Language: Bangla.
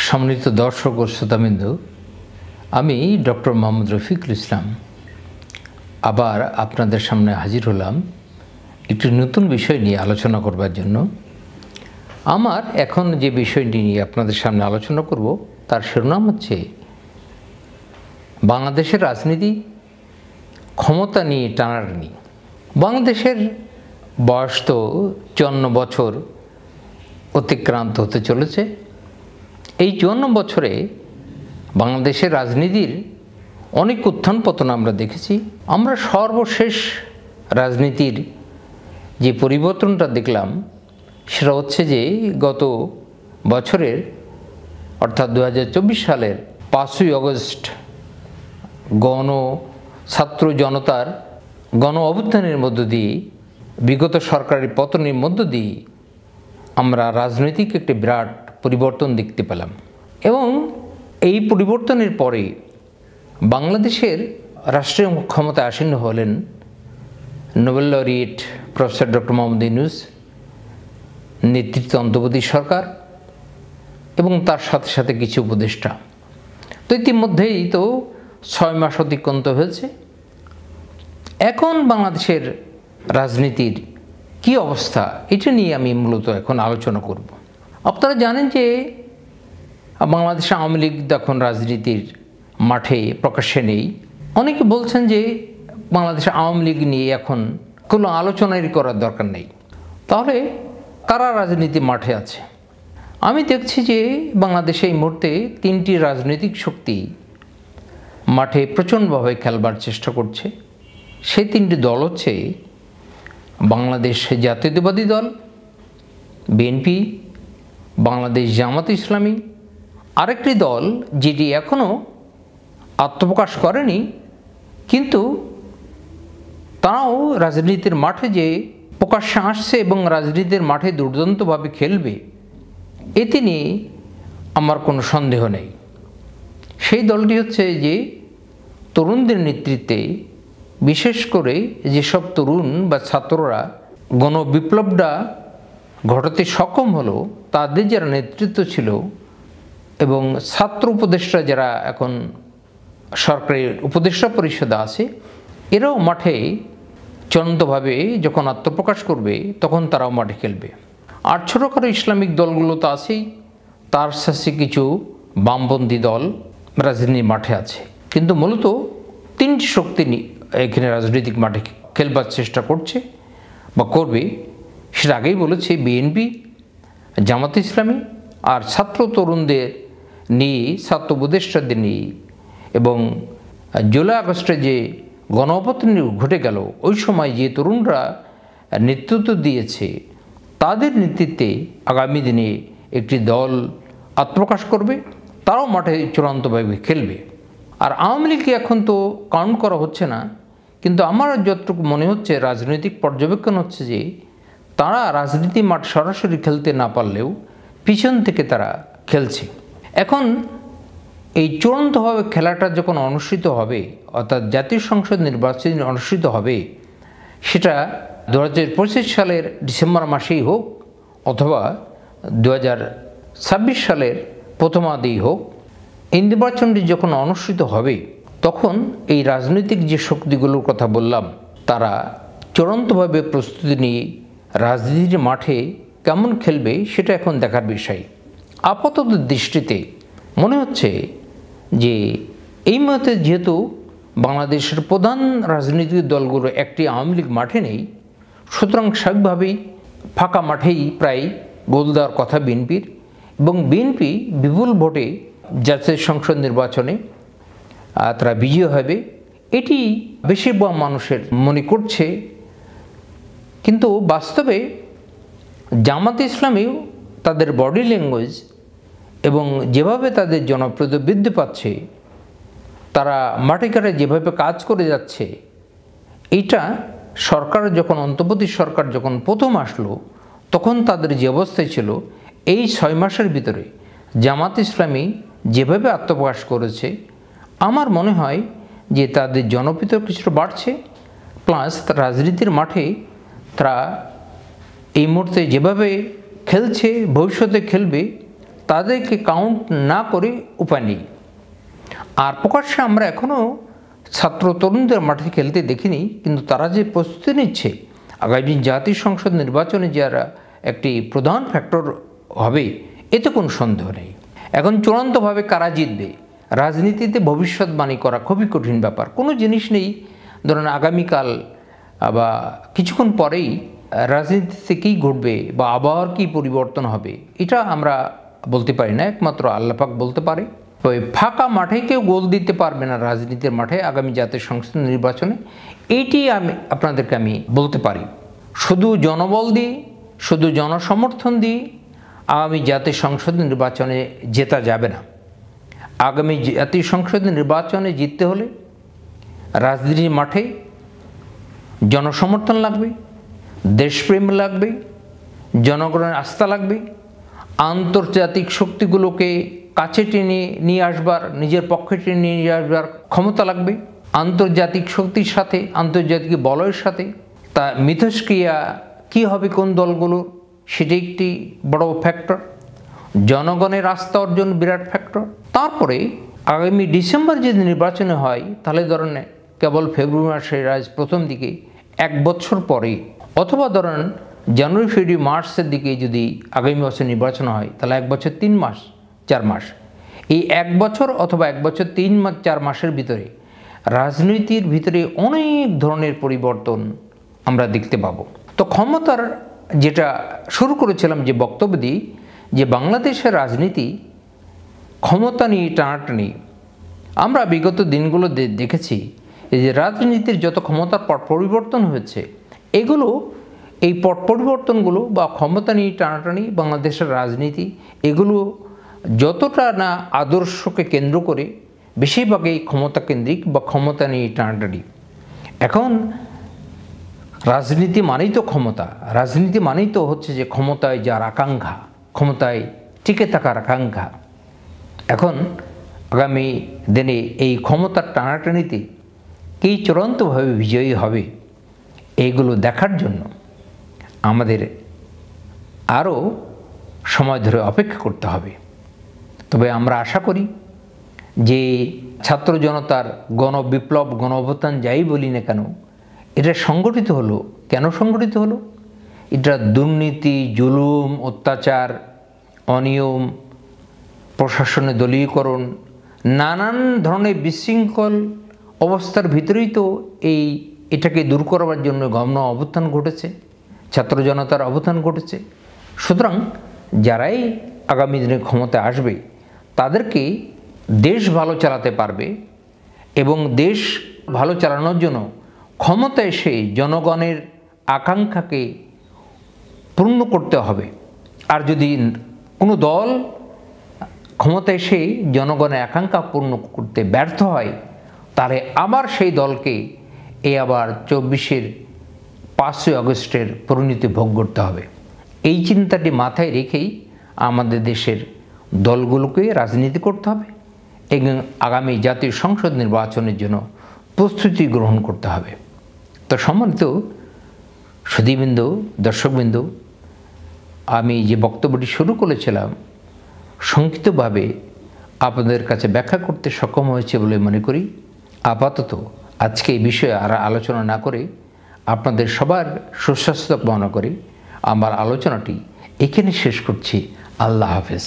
সম্মানিত দর্শক ও শ্রোতাবৃন্দ, আমি ডক্টর মোহাম্মদ রফিকুল ইসলাম আবার আপনাদের সামনে হাজির হলাম একটি নতুন বিষয় নিয়ে আলোচনা করবার জন্য। আমার এখন যে বিষয়টি নিয়ে আপনাদের সামনে আলোচনা করব তার শিরোনাম হচ্ছে বাংলাদেশের রাজনীতি ক্ষমতা নিয়ে টানাটানি। বাংলাদেশের বয়স তো 54 বছর অতিক্রান্ত হতে চলেছে। এই 54 বছরে বাংলাদেশের রাজনীতির অনেক উত্থান পতন আমরা দেখেছি। আমরা সর্বশেষ রাজনীতির যে পরিবর্তনটা দেখলাম সেটা হচ্ছে যে গত বছরের অর্থাৎ 2024 সালের 5ই আগস্ট ছাত্র জনতার গণ অভ্যুত্থানের মধ্য দিয়ে বিগত সরকারের পতনের মধ্য দিয়ে আমরা রাজনৈতিক একটি বিরাট পরিবর্তন দেখতে পেলাম। এবং এই পরিবর্তনের পরে বাংলাদেশের রাষ্ট্রীয় ক্ষমতায় আসীন হলেন Nobel laureate professor doctor Mohammad Yunus নেতৃত্ব অন্তর্বর্তী সরকার এবং তার সাথে সাথে কিছু উপদেষ্টা। তো ইতিমধ্যেই তো 6 মাস অতিক্রান্ত হয়েছে। এখন বাংলাদেশের রাজনীতির কি অবস্থা এটা নিয়ে আমি মূলত এখন আলোচনা করব। আপনারা জানেন যে বাংলাদেশ আওয়ামী লীগ এখন রাজনীতির মাঠে প্রকাশ্যে নেই। অনেকে বলছেন যে বাংলাদেশ আওয়ামী লীগ নিয়ে এখন কোনো আলোচনাই করার দরকার নেই, তাহলে কারা রাজনীতি মাঠে আছে? আমি দেখছি যে বাংলাদেশে এই মুহূর্তে 3টি রাজনৈতিক শক্তি মাঠে প্রচণ্ডভাবে খেলবার চেষ্টা করছে। সেই 3টি দল হচ্ছে বাংলাদেশ জাতীয়তাবাদী দল, বিএনপি, বাংলাদেশ জামাত ইসলামী, আরেকটি দল যেটি এখনও আত্মপ্রকাশ করেনি কিন্তু তারাও রাজনীতির মাঠে যে প্রকাশ্যে আসছে এবং রাজনীতির মাঠে দুর্দান্তভাবে খেলবে এতে নিয়ে আমার কোনো সন্দেহ নেই। সেই দলটি হচ্ছে যে তরুণদের নেতৃত্বে, বিশেষ করে যেসব তরুণ বা ছাত্ররা গণবিপ্লবটা ঘটাতে সক্ষম হলো তাদের যারা নেতৃত্ব ছিল এবং ছাত্র উপদেষ্টা যারা এখন সরকারের উপদেষ্টা পরিষদে আছে, এরাও মাঠে চূড়ান্তভাবে যখন আত্মপ্রকাশ করবে তখন তারাও মাঠে খেলবে। আর ছোটোখাটো ইসলামিক দলগুলো তো আছেই, তার সাথে কিছু বামপন্থী দল রাজনীতির মাঠে আছে। কিন্তু মূলত 3টি শক্তি এখানে রাজনৈতিক মাঠে খেলবার চেষ্টা করছে বা করবে। সেটা আগেই বলেছে, বিএনপি, জামাত ইসলামী আর ছাত্র তরুণদের নিয়ে, ছাত্র উপদেষ্টাদের নিয়ে। এবং জুলাই আগস্টে যে গণ অভ্যুত্থান ঘটে গেল ওই সময় যে তরুণরা নেতৃত্ব দিয়েছে তাদের নেতৃত্বে আগামী দিনে একটি দল আত্মপ্রকাশ করবে, তারাও মাঠে চূড়ান্তভাবে খেলবে। আর আওয়ামী লীগকে এখন তো কাউন্ট করা হচ্ছে না, কিন্তু আমার যতটুকু মনে হচ্ছে রাজনৈতিক পর্যবেক্ষণ হচ্ছে যে তারা রাজনীতি মাঠ সরাসরি খেলতে না পারলেও পিছন থেকে তারা খেলছে। এখন এই চূড়ান্তভাবে খেলাটা যখন অনুষ্ঠিত হবে, অর্থাৎ জাতীয় সংসদ নির্বাচন অনুষ্ঠিত হবে, সেটা 2025 সালের ডিসেম্বর মাসেই হোক অথবা 2026 সালের প্রথমার্ধেই হোক, এই নির্বাচনটি যখন অনুষ্ঠিত হবে তখন এই রাজনৈতিক যে শক্তিগুলোর কথা বললাম তারা চূড়ান্তভাবে প্রস্তুতি নিয়ে রাজনীতির মাঠে কেমন খেলবে সেটা এখন দেখার বিষয়। আপাতত দৃষ্টিতে মনে হচ্ছে যে এই মুহূর্তে যেহেতু বাংলাদেশের প্রধান রাজনৈতিক দলগুলো একটি আওয়ামী লীগ মাঠে নেই, সুতরাং স্বাভাবিকভাবেই ফাঁকা মাঠেই প্রায় গোল দেওয়ার কথা বিএনপির, এবং বিএনপি বিপুল ভোটে জাতীয় সংসদ নির্বাচনে তারা বিজয়ী হবে এটি বেশিরভাগ মানুষের মনে করছে। কিন্তু বাস্তবে জামাত ইসলামীও তাদের বডি ল্যাঙ্গুয়েজ এবং যেভাবে তাদের জনপ্রিয়তা বৃদ্ধি পাচ্ছে, তারা মাঠে ঘাটে যেভাবে কাজ করে যাচ্ছে, এইটা সরকার যখন অন্তর্বর্তী সরকার যখন প্রথম আসলো তখন তাদের যে অবস্থায় ছিল, এই 6 মাসের ভিতরে জামাত ইসলামী যেভাবে আত্মপ্রকাশ করেছে আমার মনে হয় যে তাদের জনপ্রিয়তা কিছুটা বাড়ছে, প্লাস রাজনীতির মাঠে তারা এই মুহূর্তে যেভাবে খেলছে ভবিষ্যতে খেলবে তাদেরকে কাউন্ট না করে উপায় নেই। আর প্রকাশ্যে আমরা এখনও ছাত্র তরুণদের মাঠে খেলতে দেখিনি, কিন্তু তারা যে প্রস্তুতি নিচ্ছে আগামী জাতীয় সংসদ নির্বাচনে যারা একটি প্রধান ফ্যাক্টর হবে, এতে কোনো সন্দেহ নেই। এখন চূড়ান্তভাবে কারা জিতবে, রাজনীতিতে ভবিষ্যৎবাণী করা খুবই কঠিন ব্যাপার। কোনো জিনিস নেই ধরুন আগামীকাল বা কিছুক্ষণ পরেই রাজনীতিতে কী ঘটবে বা আবহাওয়ার কী পরিবর্তন হবে, এটা আমরা বলতে পারি না, একমাত্র আল্লাহ পাক বলতে পারে। তবে ফাঁকা মাঠে কেউ গোল দিতে পারবে না রাজনীতির মাঠে আগামী জাতীয় সংসদ নির্বাচনে, এইটি আপনাদেরকে আমি বলতে পারি। শুধু জনবল দিয়ে, শুধু জনসমর্থন দিয়ে আগামী জাতীয় সংসদ নির্বাচনে জেতা যাবে না। আগামী জাতীয় সংসদ নির্বাচনে জিততে হলে রাজনীতির মাঠে জনসমর্থন লাগবে, দেশপ্রেম লাগবে, জনগণের আস্থা লাগবে, আন্তর্জাতিক শক্তিগুলোকে কাছে টেনে নিয়ে আসবার, নিজের পক্ষে টেনে নিয়ে আসবার ক্ষমতা লাগবে। আন্তর্জাতিক শক্তির সাথে, আন্তর্জাতিক বলয়ের সাথে তা মিথস্ক্রিয়া কী হবে কোন দলগুলোর, সেটি একটি বড় ফ্যাক্টর। জনগণের আস্থা অর্জন বিরাট ফ্যাক্টর। তারপরে আগামী ডিসেম্বর যদি নির্বাচনে হয়, তাহলে ধরেন কেবল ফেব্রুয়ারি মাসের প্রথম দিকে 1 বছর পরে, অথবা ধরেন জানুয়ারি ফেব্রুয়ারি মার্চের দিকে যদি আগামী বছর নির্বাচন হয়, তাহলে 1 বছর 3 মাস 4 মাস, এই 1 বছর অথবা 1 বছর 3 মাস 4 মাসের ভিতরে রাজনীতির ভিতরে অনেক ধরনের পরিবর্তন আমরা দেখতে পাবো। তো ক্ষমতার যেটা শুরু করেছিলাম যে বক্তব্য দিই, যে বাংলাদেশের রাজনীতি ক্ষমতা নিয়ে টানাটানি, আমরা বিগত দিনগুলো দেখেছি যে রাজনীতির যত ক্ষমতার পট পরিবর্তন হয়েছে, এই পট পরিবর্তনগুলো বা ক্ষমতা নিয়ে টানাটানি বাংলাদেশের রাজনীতি, এগুলো যতটা না আদর্শকে কেন্দ্র করে, বেশিরভাগই ক্ষমতা কেন্দ্রিক বা ক্ষমতা নিয়ে টানাটানি। এখন রাজনীতি মানেই তো ক্ষমতা, রাজনীতি মানেই তো হচ্ছে যে ক্ষমতায় যার আকাঙ্ক্ষা, ক্ষমতায় টিকে থাকার আকাঙ্ক্ষা। এখন আগামী দিনে এই ক্ষমতার টানাটানিতে কে চূড়ান্তভাবে বিজয়ী হবে, এইগুলো দেখার জন্য আমাদের আরও সময় ধরে অপেক্ষা করতে হবে। তবে আমরা আশা করি যে ছাত্র জনতার গণবিপ্লব, গণ অভ্যুত্থান যাই বলি না কেন, এটা সংগঠিত হলো। কেন সংগঠিত হলো? এটা দুর্নীতি, জুলুম, অত্যাচার, অনিয়ম, প্রশাসনের দলীয়করণ, নানান ধরনের বিশৃঙ্খল অবস্থার ভিতরেই তো এটাকে দূর করবার জন্য গণ অভ্যুত্থান ঘটেছে, ছাত্র জনতার অভ্যুত্থান ঘটেছে। সুতরাং যারাই আগামী দিনে ক্ষমতায় আসবে, তাদেরকে দেশ ভালো চালাতে পারবে এবং দেশ ভালো চালানোর জন্য ক্ষমতায় এসে জনগণের আকাঙ্ক্ষাকে পূর্ণ করতে হবে। আর যদি কোনো দল ক্ষমতায় এসে জনগণের আকাঙ্ক্ষা পূর্ণ করতে ব্যর্থ হয়, তাহলে আবার সেই দলকে আবার 24-এর 5ই আগস্টের পরিণতি ভোগ করতে হবে। এই চিন্তাটি মাথায় রেখেই আমাদের দেশের দলগুলোকে রাজনীতি করতে হবে এবং আগামী জাতীয় সংসদ নির্বাচনের জন্য প্রস্তুতি গ্রহণ করতে হবে। তো সম্মানিত সুধীবৃন্দ, দর্শকবৃন্দ, আমি যে বক্তব্যটি শুরু করেছিলাম সংক্ষিপ্তভাবে আপনাদের কাছে ব্যাখ্যা করতে সক্ষম হয়েছে বলে মনে করি। আপাতত আজকে এই বিষয়ে আর আলোচনা না করে আপনাদের সবার সুস্বাস্থ্য কামনা করে আমার আলোচনাটি এখানে শেষ করছি। আল্লাহ হাফেজ।